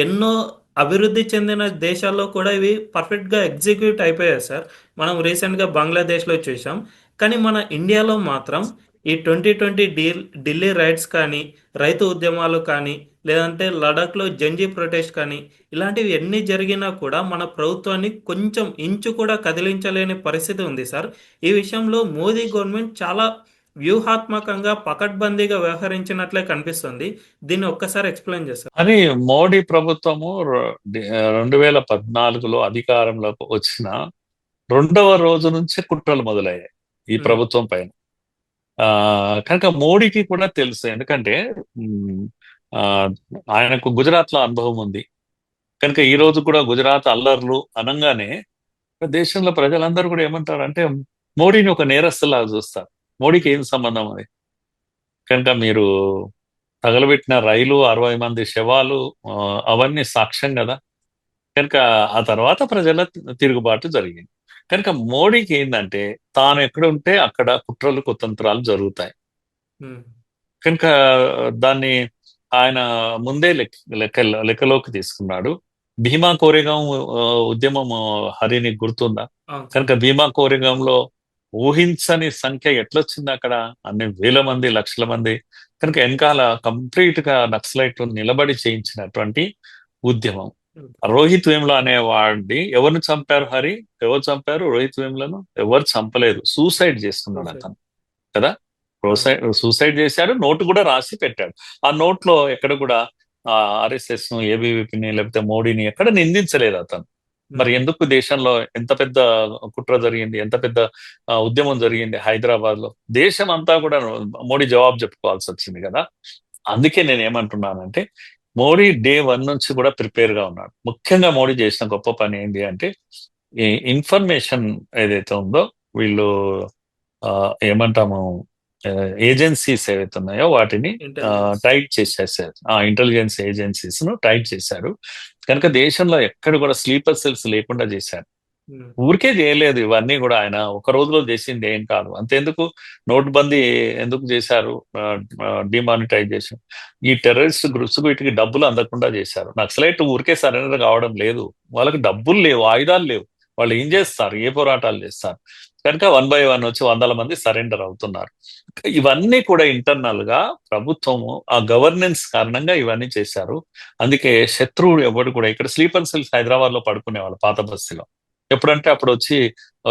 ఎన్నో అభివృద్ధి చెందిన దేశాల్లో కూడా ఇవి పర్ఫెక్ట్గా ఎగ్జిక్యూట్ అయిపోయాయి సార్. మనం రీసెంట్గా బంగ్లాదేశ్లో చూసాం. కానీ మన ఇండియాలో మాత్రం ఈ 2020 ఢిల్లీ రైట్స్ కానీ, రైతు ఉద్యమాలు కానీ, లేదంటే లడాఖ్లో జంజీ ప్రొటెస్ట్ కానీ, ఇలాంటివి ఎన్ని జరిగినా కూడా మన ప్రభుత్వాన్ని కొంచెం ఇంచు కూడా కదిలించలేని పరిస్థితి ఉంది సార్. ఈ విషయంలో మోదీ గవర్నమెంట్ చాలా వ్యూహాత్మకంగా పకడ్బందీగా వ్యవహరించినట్లే కనిపిస్తుంది. దీన్ని ఒక్కసారి ఎక్స్ప్లెయిన్ చేస్తారు. అని మోడీ ప్రభుత్వము 2014లో అధికారంలోకి వచ్చిన రెండవ రోజు నుంచే కుట్రలు మొదలయ్యాయి ఈ ఉమ్, ప్రభుత్వం పైన. ఆ కనుక మోడీకి కూడా తెలుసు, ఎందుకంటే ఉమ్, ఆ, ఆయనకు గుజరాత్ లో అనుభవం ఉంది. కనుక ఈ రోజు కూడా గుజరాత్ అల్లర్లు అనంగానే దేశంలో ప్రజలందరూ కూడా ఏమంటారంటే మోడీని ఒక నేరస్తులాగా చూస్తారు. మోడీకి ఏం సంబంధం అది? కనుక మీరు తగలబెట్టిన రైలు, 60 మంది శవాలు, ఆ, అవన్నీ సాక్ష్యం కదా. కనుక ఆ తర్వాత ప్రజల తిరుగుబాటు జరిగింది. కనుక మోడీకి ఏంటంటే తాను ఎక్కడ ఉంటే అక్కడ కుట్రలు కుతంత్రాలు జరుగుతాయి. ఉమ్, కనుక దాన్ని ఆయన ముందే లెక్కలోకి తీసుకున్నాడు. భీమా కోరేగాం ఉద్యమం, హరిని గుర్తుందా? అవును సార్. కనుక భీమా కోరేగాంలో ఊహించని సంఖ్య ఎట్లొచ్చింది అక్కడ, అన్ని వేల మంది, లక్షల మంది. కనుక వెనకాల కంప్లీట్ గా నక్సలైట్ నిలబడి చేయించినటువంటి ఉద్యమం. ఉమ్, రోహిత్ వేముల అనేవాడిని ఎవరిని చంపారు హరి? ఎవరు చంపారు రోహిత్ వేములను? ఎవరు చంపలేదు, సూసైడ్ చేసుకున్నాడు చూసారు. అతను కదా. అవును. సూసైడ్ చేశాడు, నోటు కూడా రాసి పెట్టాడు. ఆ నోట్ లో ఎక్కడ కూడా ఆర్ఎస్ఎస్ ను, ఏబీవీపీని, లేకపోతే మోడీని ఎక్కడ నిందించలేదు అతను. మరి ఉమ్, ఎందుకు దేశంలో ఎంత పెద్ద కుట్ర జరిగింది, ఎంత పెద్ద ఉద్యమం జరిగింది హైదరాబాద్ లో, దేశం అంతా కూడా మోడీ జవాబు చెప్పుకోవాల్సి వచ్చింది కదా. అందుకే నేను ఏమంటున్నానంటే మోడీ డే 1 నుంచి కూడా ప్రిపేర్ గా ఉన్నాడు. ముఖ్యంగా మోడీ చేసిన గొప్ప పని ఏంటి అంటే ఈ ఇన్ఫర్మేషన్ ఏదైతే ఉందో, వీళ్ళు ఆ, ఏమంటాము, ఏజెన్సీస్ ఏవైతే ఉన్నాయో వాటిని ఇంటెలిజెన్స్. టైట్ చేసేసారు. ఆ ఇంటెలిజెన్స్ ఏజెన్సీస్ ను టైట్ చేశారు. కనుక దేశంలో ఎక్కడ కూడా స్లీపర్ సెల్స్ లేకుండా చేశారు. ఉమ్, ఊరికే చేయలేదు ఇవన్నీ కూడా, ఆయన ఒక రోజులో చేసింది ఏం కాదు. అంతెందుకు నోట్బందీ ఎందుకు చేశారు, డిమానిటైజేషన్, ఈ టెర్రరిస్ట్ గ్రూప్స్ వీటికి డబ్బులు అందకుండా చేశారు. నక్సలైట్ ఊరికే సరెండర్ కావడం లేదు, వాళ్ళకి డబ్బులు లేవు, ఆయుధాలు లేవు, వాళ్ళు ఏం చేస్తారు, ఏ పోరాటాలు చేస్తారు. కనుక 1 by 1 వచ్చి వందల మంది సరెండర్ అవుతున్నారు. ఇవన్నీ కూడా ఇంటర్నల్ గా ప్రభుత్వము ఆ గవర్నెన్స్ కారణంగా ఇవన్నీ చేశారు. అందుకే శత్రువుడు ఎవడు కూడా, ఇక్కడ స్లీపర్ సెల్స్ హైదరాబాద్ లో పడుకునేవాళ్ళు పాత బస్తీలో. ఎప్పుడంటే అప్పుడు వచ్చి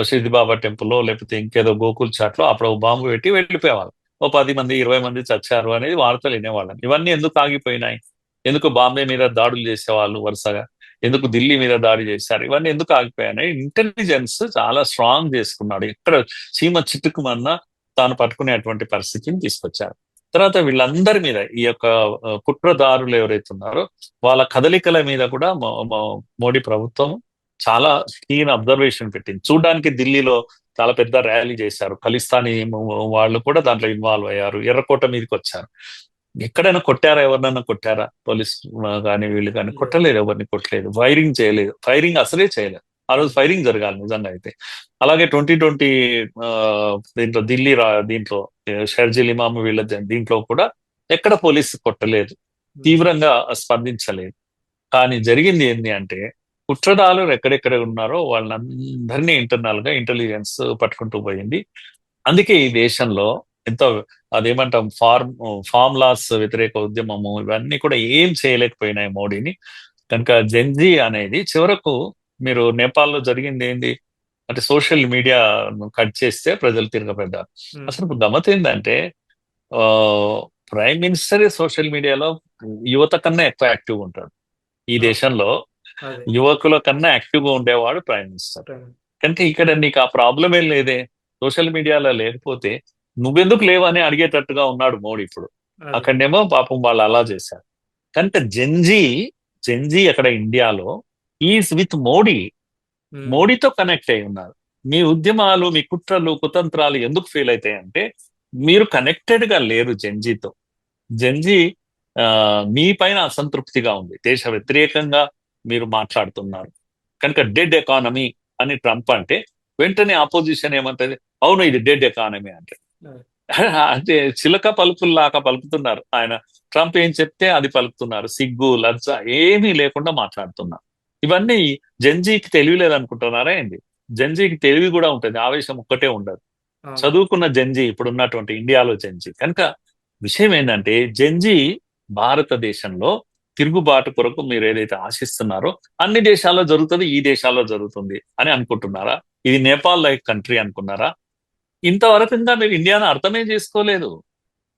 షిర్ది బాబా టెంపుల్లో లేకపోతే ఇంకేదో గోకుల్ చాట్ లో అప్పుడు బాంబు పెట్టి వెళ్ళిపోయేవాళ్ళు. ఓ 10 మంది 20 మంది చచ్చారు అనేది వార్తలు వినేవాళ్ళం. ఇవన్నీ ఎందుకు ఆగిపోయినాయి? ఎందుకు బాంబే మీద దాడులు చేసేవాళ్ళు వరుసగా, ఎందుకు ఢిల్లీ మీద దాడి చేశారు, ఇవన్నీ ఎందుకు ఆగిపోయాయి? ఇంటెలిజెన్స్ చాలా స్ట్రాంగ్ చేసుకున్నాడు. ఎక్కడ చీమ చిట్టుకుమన్నా తాను పట్టుకునేటువంటి పరిస్థితిని తీసుకొచ్చారు. తర్వాత వీళ్ళందరి మీద ఈ యొక్క కుట్రదారులు ఎవరైతే ఉన్నారో వాళ్ళ కదలికల మీద కూడా మోడీ ప్రభుత్వం చాలా కీన్ అబ్జర్వేషన్ పెట్టింది. చూడడానికి ఢిల్లీలో చాలా పెద్ద ర్యాలీ చేశారు, ఖలిస్తానీ వాళ్ళు కూడా దాంట్లో ఇన్వాల్వ్ అయ్యారు, ఎర్రకోట మీదకి వచ్చారు. ఎక్కడైనా కొట్టారా? ఎవరినైనా కొట్టారా? పోలీస్ కానీ వీళ్ళు కానీ లేదు. కొట్టలేదు, ఎవరిని కొట్టలేదు, ఫైరింగ్ చేయలేదు, ఫైరింగ్ అసలే చేయలేదు. ఆ రోజు ఉమ్, ఫైరింగ్ జరగాలి నిజంగా అయితే. అలాగే 2020 దీంట్లో దీంట్లో షర్జిల్ ఇమామ్ వీళ్ళ దీంట్లో కూడా ఎక్కడ పోలీసు కొట్టలేదు, ఉమ్, తీవ్రంగా స్పందించలేదు. కానీ జరిగింది ఏంటి అంటే కుట్రదారులు ఎక్కడెక్కడ ఉన్నారో వాళ్ళందరినీ ఇంటర్నల్ గా ఇంటెలిజెన్స్ పట్టుకుంటూ పోయింది. అందుకే ఈ దేశంలో ఎంతో, అదేమంటాం, ఫార్ములాస్ వ్యతిరేక ఉద్యమము ఇవన్నీ కూడా ఏం చేయలేకపోయినాయి మోడీని. కనుక జెన్జీ అనేది చివరకు, మీరు నేపాల్లో జరిగింది ఏంది అంటే సోషల్ మీడియా కట్ చేస్తే ప్రజలు తిరగబడ్డారు. ఉమ్, అసలు ఇప్పుడు గమ్మత్ ఏంటంటే ఆ ప్రైమ్ మినిస్టర్ సోషల్ మీడియాలో యువత కన్నా ఎక్కువ యాక్టివ్ ఉంటాడు. ఈ అవును. దేశంలో అదే. యువకుల కన్నా యాక్టివ్ గా ఉండేవాడు ప్రైమ్ మినిస్టర్. ట్రైన్. కనుక ఇక్కడ నీకు ఆ ప్రాబ్లం ఏం లేదే, సోషల్ మీడియాలో లేకపోతే నువ్వెందుకు లేవని అడిగేటట్టుగా ఉన్నాడు మోడీ ఇప్పుడు. అదే. అక్కడనేమో పాపం వాళ్ళు అలా చేశారు. కనుక జెన్జీ జెన్జీ అక్కడ ఇండియాలో ఈజ్ విత్ మోడీ, ఉమ్, మోడీతో కనెక్ట్ అయి ఉన్నారు. మీ ఉద్యమాలు, మీ కుట్రలు కుతంత్రాలు ఎందుకు ఫెయిల్ అవుతాయంటే మీరు కనెక్టెడ్ గా లేరు జెన్జీతో. జెన్జీ ఆ, మీ పైన అసంతృప్తిగా ఉంది, దేశ వ్యతిరేకంగా మీరు మాట్లాడుతున్నారు. కనుక డెడ్ ఎకానమీ అని ట్రంప్ అంటే వెంటనే ఆపోజిషన్ ఏమంటది? అవును, ఇది డెడ్ ఎకానమీ అంటే. అదే. అంటే చిలక పలుకుల్లాగా పలుకుతున్నారు ఆయన. ట్రంప్ ఏం చెప్తే అది పలుకుతున్నారు, సిగ్గు లజ్జ ఏమీ లేకుండా మాట్లాడుతున్నారు. ఇవన్నీ జెన్జీకి తెలివి లేదనుకుంటున్నారా ఏంది? జెన్జీకి తెలివి కూడా ఉంటుంది, ఆవేశం ఒక్కటే ఉండదు. అవును. చదువుకున్న జెన్జీ ఇప్పుడున్నటువంటి ఇండియాలో జెన్జీ. కనుక విషయం ఏంటంటే జెన్జీ భారతదేశంలో తిరుగుబాటు కొరకు మీరు ఏదైతే ఆశిస్తున్నారో అన్ని దేశాల్లో జరుగుతుంది, ఈ దేశాల్లో జరుగుతుంది అని అనుకుంటున్నారా? ఇది నేపాల్ లైక్ కంట్రీ అనుకున్నారా? ఇంతవరకు ఇంకా మీరు ఇండియాను అర్థమే చేసుకోలేదు.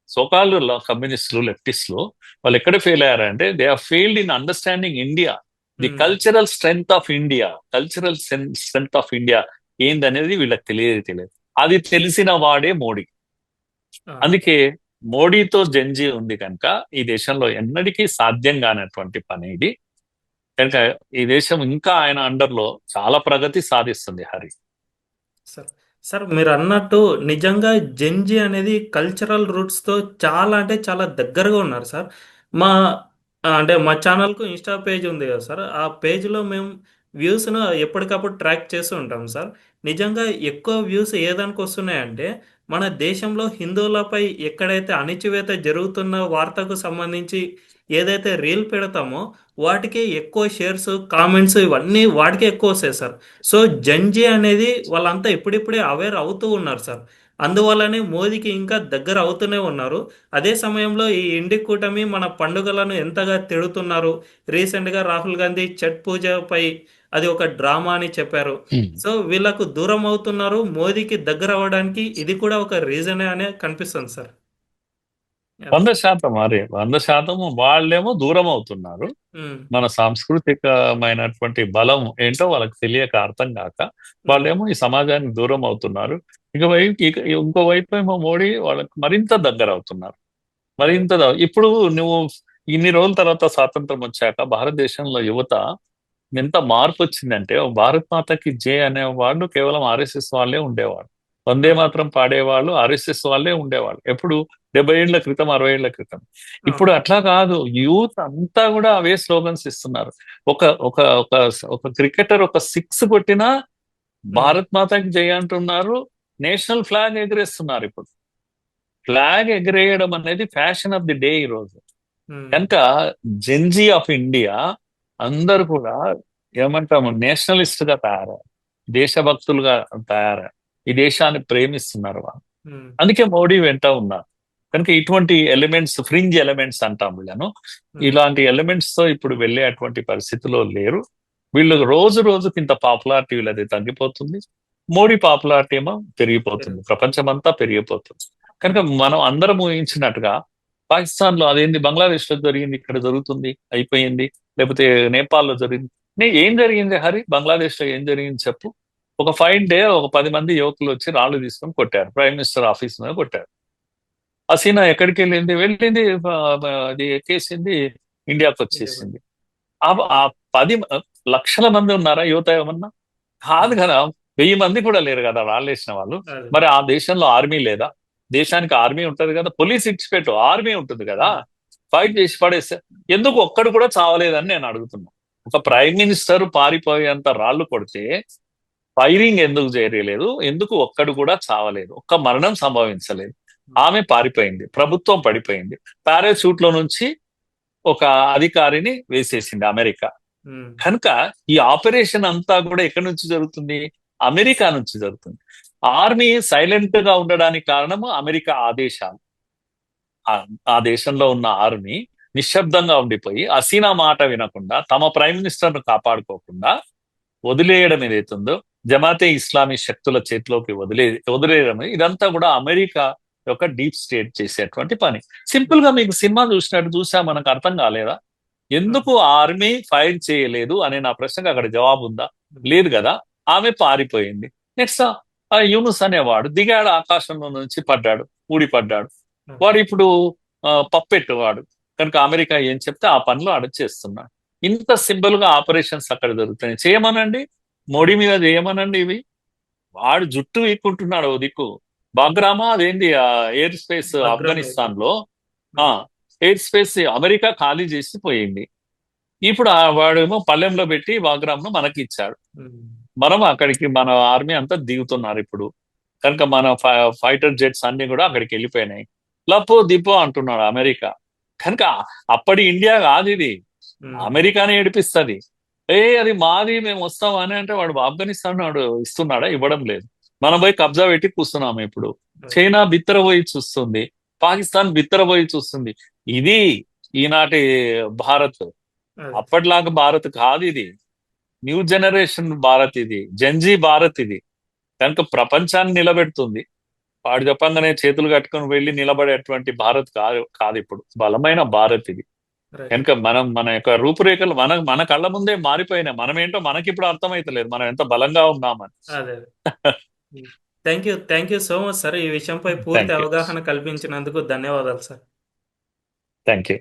సోకాళ్ళు కమ్యూనిస్టులు, లెఫ్టిస్టులు వాళ్ళు ఎక్కడ ఫెయిల్ అయ్యారంటే they are failed in understanding India, the um, cultural strength of India. Cultural strength of India ఏందనేది వీళ్ళకి తెలియదు. అది తెలిసిన వాడే మోడీ. ఆ, అందుకే మోడీతో జంజీ ఉంది కనుక ఈ దేశంలో ఎన్నటికీ సాధ్యం కానటువంటి పని ఇది. కనుక ఈ దేశం ఇంకా ఆయన అండర్లో చాలా ప్రగతి సాధిస్తుంది హరి. సార్ సార్ మీరు అన్నట్టు నిజంగా జెన్జీ అనేది కల్చరల్ రూట్స్తో చాలా అంటే చాలా దగ్గరగా ఉన్నారు సార్. మా అంటే మా ఛానల్కు ఇన్స్టా పేజ్ ఉంది కదా సార్, ఆ పేజ్లో మేము వ్యూస్ను ఎప్పటికప్పుడు ట్రాక్ చేస్తూ ఉంటాం సార్. నిజంగా ఎక్కువ వ్యూస్ ఏదానికి వస్తున్నాయంటే మన దేశంలో హిందువులపై ఎక్కడైతే అణిచివేత జరుగుతున్న వార్తకు సంబంధించి ఏదైతే రీల్ పెడతామో వాటికి ఎక్కువ షేర్స్, కామెంట్స్ ఇవన్నీ వాటికే ఎక్కువ వస్తాయి సార్. సో జంజీ అనేది వాళ్ళంతా ఇప్పుడిప్పుడే అవేర్ అవుతూ ఉన్నారు సార్. అందువల్లనే మోదీకి ఇంకా దగ్గర అవుతూనే ఉన్నారు. అదే సమయంలో ఈ ఇండి కూటమి మన పండుగలను ఎంతగా తిడుతున్నారు. రీసెంట్గా రాహుల్ గాంధీ ఛట్ పూజపై అది ఒక డ్రామా అని చెప్పారు. సో వీళ్ళకు దూరం అవుతున్నారు, మోదీకి దగ్గర అవ్వడానికి ఇది కూడా ఒక రీజనే అనే కనిపిస్తుంది సార్. ఎస్. 100% మరి 100% వాళ్ళేమో దూరం అవుతున్నారు. ఉమ్, మన సాంస్కృతికమైనటువంటి బలం ఏంటో వాళ్ళకి తెలియక, అర్థం కాక ఉమ్, వాళ్ళేమో ఈ సమాజానికి దూరం అవుతున్నారు. ఇంకోవైపు ఏమో మోడీ వాళ్ళకి మరింత దగ్గర అవుతున్నారు. అదే. ఇప్పుడు నువ్వు ఇన్ని రోజుల తర్వాత స్వాతంత్రం వచ్చాక భారతదేశంలో యువత ఎంత మార్పు వచ్చిందంటే, భారత్ మాతకి జై అనేవాళ్ళు కేవలం ఆర్ఎస్ఎస్ వాళ్ళే ఉండేవాళ్ళు. వందే అవును. మాత్రం పాడేవాళ్ళు ఆర్ఎస్ఎస్ వాళ్ళే ఉండేవాళ్ళు. ఎప్పుడు 70 ఏళ్ల క్రితం, 60 ఏళ్ల క్రితం. ఇప్పుడు అవును. అట్లా కాదు, యూత్ అంతా కూడా అవే స్లోగన్స్ ఇస్తున్నారు. ఒక ఒక ఒక ఒక క్రికెటర్ ఒక సిక్స్ కొట్టినా ఉమ్, భారత్ మాతకి జై అంటున్నారు. నేషనల్ ఫ్లాగ్ ఎగరేస్తున్నారు. ఇప్పుడు ఫ్లాగ్ ఎగరేయడం అనేది ఫ్యాషన్ ఆఫ్ ది డే ఈ రోజు. ఉమ్, కనుక జెన్జీ ఆఫ్ ఇండియా అందరు కూడా ఏమంటాము నేషనలిస్ట్ గా తయారయ్యారు, దేశభక్తులుగా తయారయ్యారు, ఈ దేశాన్ని ప్రేమిస్తున్నారు వాళ్ళు. ఉమ్, అందుకే మోడీ వెంట ఉన్నారు. కనుక ఇటువంటి ఎలిమెంట్స్, ఫ్రింజ్ ఎలిమెంట్స్ అంటాం వీళ్ళను, ఉమ్, ఇలాంటి ఎలిమెంట్స్ తో ఇప్పుడు వెళ్ళే అటువంటి పరిస్థితిలో లేరు వీళ్ళు. రోజు రోజుకి ఇంత పాపులారిటీ వీళ్ళది తగ్గిపోతుంది, మోడీ పాపులారిటీ ఏమో పెరిగిపోతుంది, ఉమ్, ప్రపంచమంతా పెరిగిపోతుంది. కనుక మనం అందరం ఊహించినట్టుగా పాకిస్తాన్ లో అదేంది, బంగ్లాదేశ్ లో జరిగింది, ఇక్కడ జరుగుతుంది, అయిపోయింది. లేకపోతే నేపాల్ లో జరిగింది. ఏం జరిగింది హరి, బంగ్లాదేశ్ లో ఏం జరిగింది చెప్పు. ఒక ఫైన్ డే ఒక 10 మంది యువకులు వచ్చి రాళ్లు తీసుకొని కొట్టారు, ప్రైమ్ మినిస్టర్ ఆఫీస్ మీద కొట్టారు. హసీనా ఎక్కడికి వెళ్ళింది, వెళ్ళింది అది ఎక్కేసింది, ఇండియాకి ఉమ్, వచ్చేసింది. ఆ ఆ 10 లక్షల మంది ఉన్నారా యువత ఏమన్నా? కాదు ఉమ్, కదా. 1000 మంది కూడా లేరు కదా రాళ్ళేసిన వాళ్ళు. అదే. మరి ఆ దేశంలో ఆర్మీ లేదా? దేశానికి ఆర్మీ ఉంటది కదా, పోలీస్ ఇచ్చిపెట్టు, ఆర్మీ ఉంటుంది కదా, ఉమ్, ఫైట్ చేసి పడేస్తే. ఎందుకు ఒక్కడు కూడా చావలేదని నేను అడుగుతున్నా. ఒక ప్రైమ్ మినిస్టర్ పారిపోయేంత రాళ్ళు కొడితే ఫైరింగ్ ఎందుకు చేయలేదు? ఎందుకు ఒక్కడు కూడా చావలేదు? ఒక్క మరణం సంభవించలేదు. ఉమ్, ఆమె పారిపోయింది, ప్రభుత్వం పడిపోయింది, పారాషూట్ లో నుంచి ఒక అధికారిని వేసేసింది అమెరికా. ఉమ్, కనుక ఈ ఆపరేషన్ అంతా కూడా ఎక్కడి నుంచి జరుగుతుంది? అమెరికా నుంచి జరుగుతుంది. ఆర్మీ సైలెంట్ గా ఉండడానికి కారణము అమెరికా ఆదేశాలు. ఆ ఆ దేశంలో ఉన్న ఆర్మీ నిశ్శబ్దంగా ఉండిపోయి హసీనా మాట వినకుండా, తమ ప్రైమ్ మినిస్టర్ ను కాపాడుకోకుండా వదిలేయడం ఏదైతుందో, జమాతే ఇస్లామీ శక్తుల చేతిలోకి వదిలేయడం, ఇదంతా కూడా అమెరికా యొక్క డీప్ స్టేట్ చేసేటువంటి పని. సింపుల్ గా మీకు సినిమా చూసినట్టు చూసా మనకు అర్థం కాలేదా? ఉమ్, ఎందుకు ఆర్మీ ఫైర్ చేయలేదు అనే నా ప్రశ్నకు అక్కడ జవాబు ఉందా? ఉమ్, లేదు కదా. ఆమె పారిపోయింది. నెక్స్ట్ ఆ యూనుస్ అనేవాడు దిగాడు, ఆకాశంలో నుంచి పడ్డాడు, ఊడిపడ్డాడు. ఉమ్, వాడు ఇప్పుడు పప్పెట్టు వాడు. కనుక అమెరికా ఏం చెప్తే ఆ పనులు ఆడ చేస్తున్నాడు. ఇంత సింపుల్ గా ఆపరేషన్స్ అక్కడ జరుగుతున్నాయి. చేయమనండి, మోడీ ఉమ్, మీద చేయమనండి ఇవి. వాడు జుట్టు వీక్కుంటున్నాడు ఓ దిక్కు. బాగ్రామా అదేంది, ఆ ఎయిర్ స్పేస్ బగ్రామ్ ఆఫ్ఘనిస్తాన్ అయిపోయింది. లో, ఆ ఉమ్, ఎయిర్ స్పేస్ అమెరికా ఖాళీ చేసి పోయింది. ఇప్పుడు ఆ వాడేమో పల్లెంలో పెట్టి బాగ్రామ్ ను మనకి ఇచ్చాడు. ఉమ్, మనం అక్కడికి మన ఆర్మీ అంతా దిగుతున్నారు ఇప్పుడు. కనుక మన ఫైటర్ జెట్స్ అన్ని కూడా అక్కడికి వెళ్ళిపోయినాయి. లపో దిపో అంటున్నాడు అమెరికా. కనుక అప్పటి ఇండియా కాదు ఇది, ఉమ్, అమెరికానే ఏడిపిస్తుంది. అది మాది, మేము వస్తాం అని అంటే వాడు ఆఫ్ఘనిస్తాన్ వాడు ఇస్తున్నాడా? ఇవ్వడం లేదు. మనం పోయి కబ్జా పెట్టి కూస్తున్నాము ఇప్పుడు. అదే. చైనా బిత్తరపోయి చూస్తుంది, పాకిస్తాన్ బిత్తరపోయి చూస్తుంది. ఇది ఈనాటి భారత్. అదే. అప్పటిలాగా భారత్ కాదు ఇది. న్యూ జనరేషన్ భారత్ ఇది, జంజీ భారత్ ఇది. కనుక ప్రపంచాన్ని నిలబెడుతుంది. వాడు చెప్పంగానే చేతులు కట్టుకొని వెళ్ళి నిలబడేటువంటి భారత్ కాదు కాదు ఇప్పుడు. బలమైన భారత్ ఇది. రైట్. కనుక మన యొక్క రూపురేఖలు మన కళ్ళ ముందే మారిపోయినాయి. మనం ఏంటో మనకి ఇప్పుడు అర్థమైతలేదు మనం ఎంత బలంగా ఉన్నామని. అదే. Thank you so much sir. ఈ విషయంపై పూర్తి థ్యాంక్ యూ. అవగాహన కల్పించినందుకు ధన్యవాదాలు సార్. Thank you.